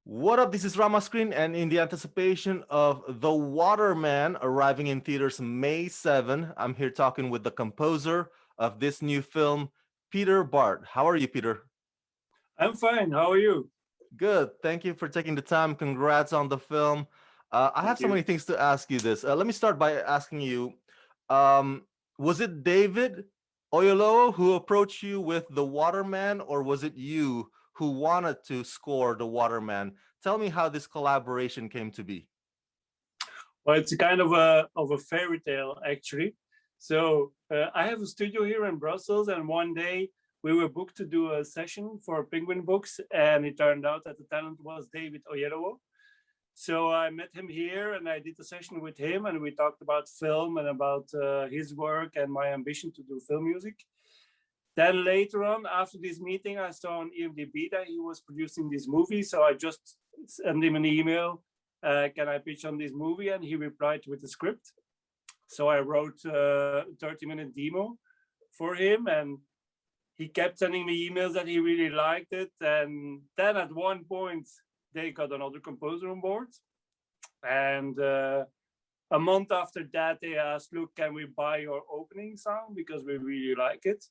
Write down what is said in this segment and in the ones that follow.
What up? This is Rama Screen, and in the anticipation of The Water Man arriving in theaters May 7, I'm here talking with the composer of this new film, Peter Baert. How are you, Peter? I'm fine. How are you? Good. Thank you for taking the time. Congrats on the film. I have Thank so you. many things to ask you this. Let me start by asking you, um, was it David Oyelowo who approached you with The Water Man, or was it you who wanted to score The Water Man? Tell me how this collaboration came to be. Well, it's a kind of a fairy tale actually. So I have a studio here in Brussels, and one day we were booked to do a session for Penguin Books, and it turned out that the talent was David Oyelowo. So I met him here, and I did a session with him, and we talked about film and about his work and my ambition to do film music. Then later on, after this meeting, I saw on IMDb that he was producing this movie. So I just sent him an email. Can I pitch on this movie? And he replied with the script. So I wrote a 30-minute demo for him, and he kept sending me emails that he really liked it. And then at one point, they got another composer on board. And a month after that, they asked, look, can we buy your opening song? Because we really like it.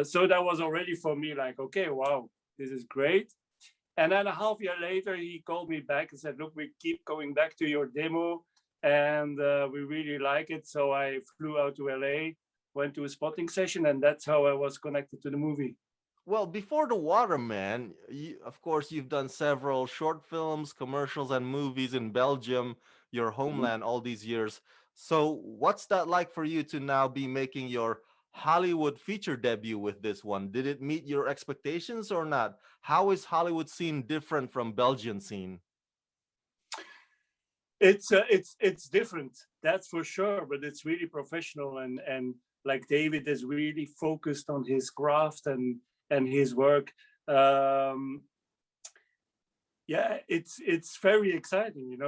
So that was already for me like, okay, wow, this is great. And then a half year later, he called me back and said, look, we keep going back to your demo, and we really like it. So I flew out to LA, went to a spotting session, and that's how I was connected to the movie. Well, before The Waterman, of course, you've done several short films, commercials, and movies in Belgium, your Mhm. homeland, all these years. So, what's that like for you to now be making your Hollywood feature debut with this one? Did it meet your expectations or not? How is Hollywood scene different from Belgian scene? It's different, that's for sure, but it's really professional, and like David is really focused on his craft and his work. Um, yeah, it's very exciting,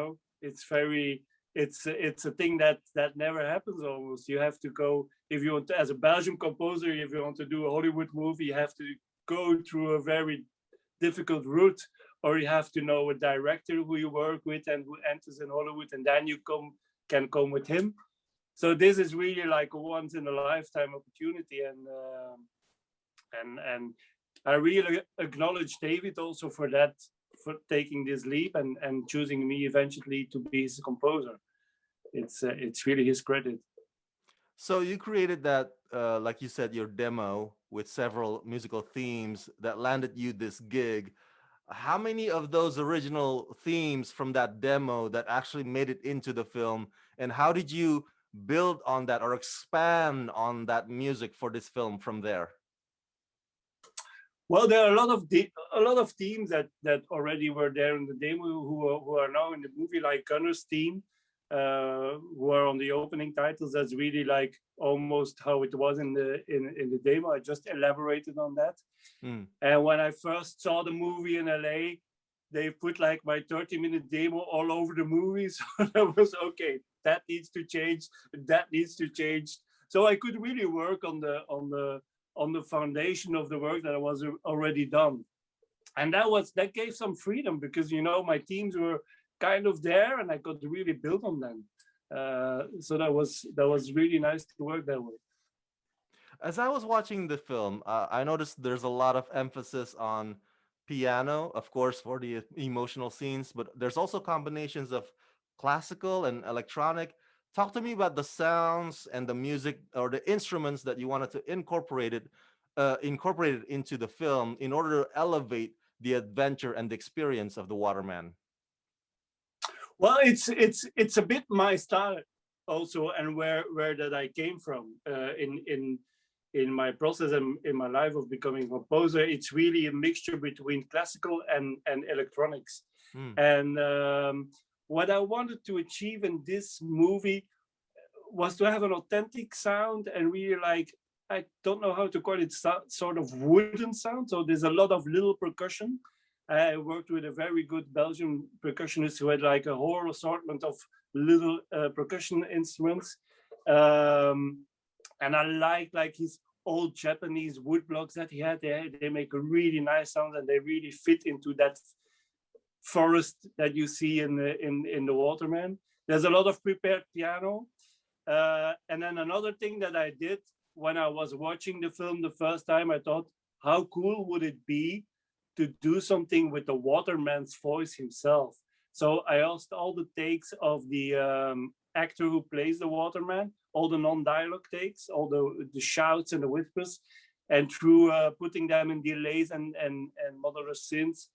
it's very it's a thing that never happens almost. You have to go, if you want to, as a Belgian composer, if you want to do a Hollywood movie, you have to go through a very difficult route, or you have to know a director who you work with and who enters in Hollywood, and then you can come with him. So this is really like a once in a lifetime opportunity, and I really acknowledge David also for that, for taking this leap and choosing me eventually to be his composer. It's really his credit. So, you created that, like you said, your demo with several musical themes that landed you this gig. How many of those original themes from that demo that actually made it into the film, and how did you build on that or expand on that music for this film from there? Well, there are a lot of teams that already were there in the demo who are now in the movie, like Gunner's team, who are on the opening titles. That's really like almost how it was in the demo. I just elaborated on that. Mm. And when I first saw the movie in LA, they put like my 30-minute demo all over the movie. So that was okay. That needs to change. That needs to change. So I could really work on the foundation of the work that was already done. And that gave some freedom, because my teams were kind of there, and I could really build on them. So that was really nice to work that way. As I was watching the film, I noticed there's a lot of emphasis on piano, of course, for the emotional scenes, but there's also combinations of classical and electronic. Talk to me about the sounds and the music or the instruments that you wanted to incorporate it into the film in order to elevate the adventure and the experience of the Waterman. Well, it's a bit my style also, and where that I came from in my process and in my life of becoming a composer. It's really a mixture between classical and electronics. Mm. And what I wanted to achieve in this movie was to have an authentic sound, and really like, I don't know how to call it, sort of wooden sound. So there's a lot of little percussion. I worked with a very good Belgian percussionist who had like a whole assortment of little percussion instruments. Um, and I like his old Japanese wood blocks that he had. They make a really nice sound, and they really fit into that forest that you see in the Waterman. There's a lot of prepared piano. And then another thing that I did when I was watching the film the first time, I thought, how cool would it be to do something with the Waterman's voice himself? So I asked all the takes of the actor who plays the Waterman, all the non-dialogue takes, all the shouts and the whispers, and through putting them in delays and modular synths,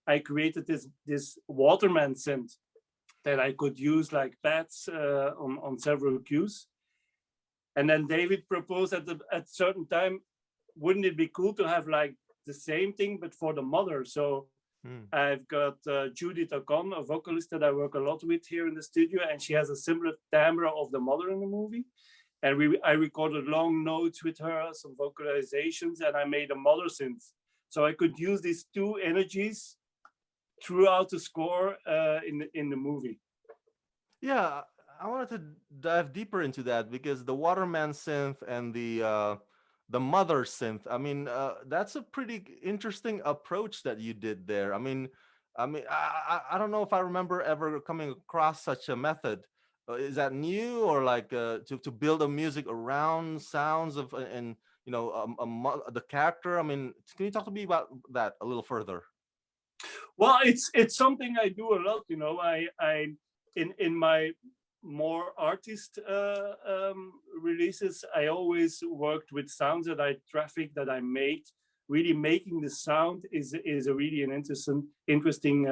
I created this Waterman synth that I could use like pads on several cues. And then David proposed at certain time, wouldn't it be cool to have like the same thing but for the mother? So I've got Judith Ocon, a vocalist that I work a lot with here in the studio, and she has a similar timbre of the mother in the movie. And I recorded long notes with her, some vocalizations, and I made a mother synth. So I could use these two energies throughout the score in the movie. Yeah, I wanted to dive deeper into that because the Waterman synth and the mother synth. I mean, that's a pretty interesting approach that you did there. I don't know if I remember ever coming across such a method. Is that new or like to build a music around sounds of and the character? I mean, can you talk to me about that a little further? Well, it's something I do a lot. You know, I in my more artist releases, I always worked with sounds that I traffic that I made. Really making the sound is a really an interesting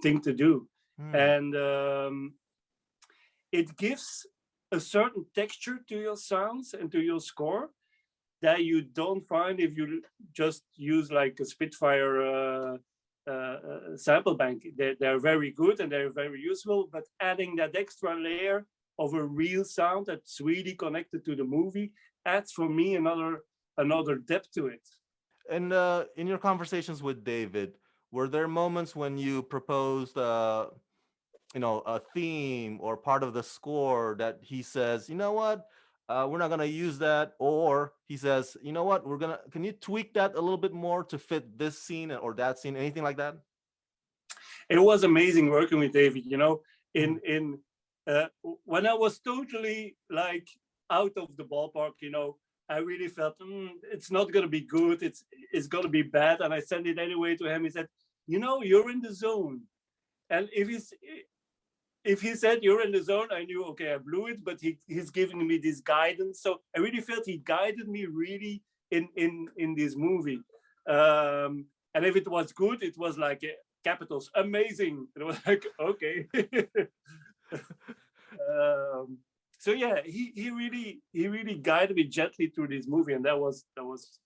thing to do, and it gives a certain texture to your sounds and to your score that you don't find if you just use like a Spitfire sample bank. They're very good and they're very useful, but adding that extra layer of a real sound that's really connected to the movie adds for me another depth to it. And in your conversations with David, were there moments when you proposed, a theme or part of the score that he says, you know what, we're not gonna use that, or he says, you know what, can you tweak that a little bit more to fit this scene or that scene, anything like that? It was amazing working with David. You know, in when I was totally like out of the ballpark, you know, I really felt it's not gonna be good. It's gonna be bad, and I sent it anyway to him. He said, you know, you're in the zone, and if he said you're in the zone, I knew, okay, I blew it, but he's giving me this guidance. So I really felt he guided me really in this movie. And if it was good, it was like capitals, amazing. It was like, okay. So yeah, he really guided me gently through this movie, and that was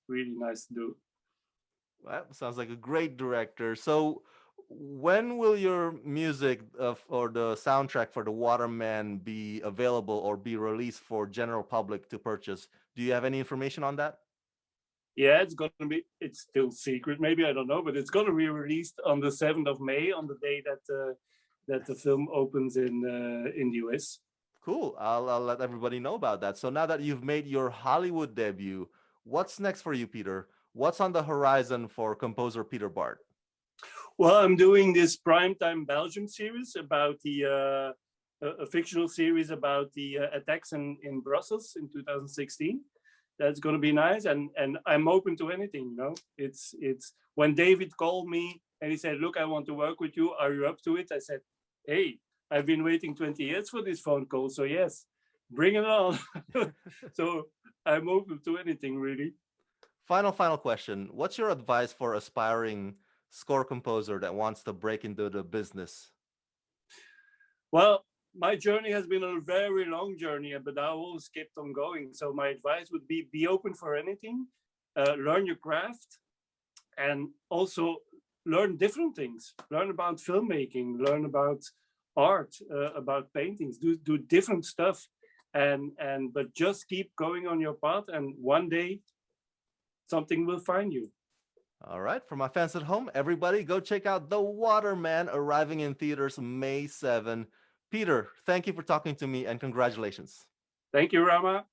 really nice to do. That sounds like a great director. So when will your music or the soundtrack for the Waterman be available or be released for general public to purchase? Do you have any information on that? Yeah, it's still secret, maybe, I don't know, but it's gonna be released on the 7th of May, on the day that the film opens in the US. Cool. I'll let everybody know about that. So now that you've made your Hollywood debut, what's next for you, Peter? What's on the horizon for composer Peter Baert? Well, I'm doing this Primetime Belgium series about a fictional series about the attacks in Brussels in 2016. That's going to be nice, and I'm open to anything. You know, it's when David called me and he said, "Look, I want to work with you. Are you up to it?" I said, "Hey, I've been waiting 20 years for this phone call, so yes, bring it on." So I'm open to anything, really. Final question. What's your advice for aspiring score composer that wants to break into the business? Well, my journey has been a very long journey, but I always kept on going. So my advice would be open for anything, learn your craft, and also learn different things. Learn about filmmaking, learn about art, about paintings. Do different stuff, but just keep going on your path, and one day something will find you. All right, for my fans at home, everybody go check out The Waterman, arriving in theaters May 7. Peter, thank you for talking to me and congratulations. Thank you, Rama.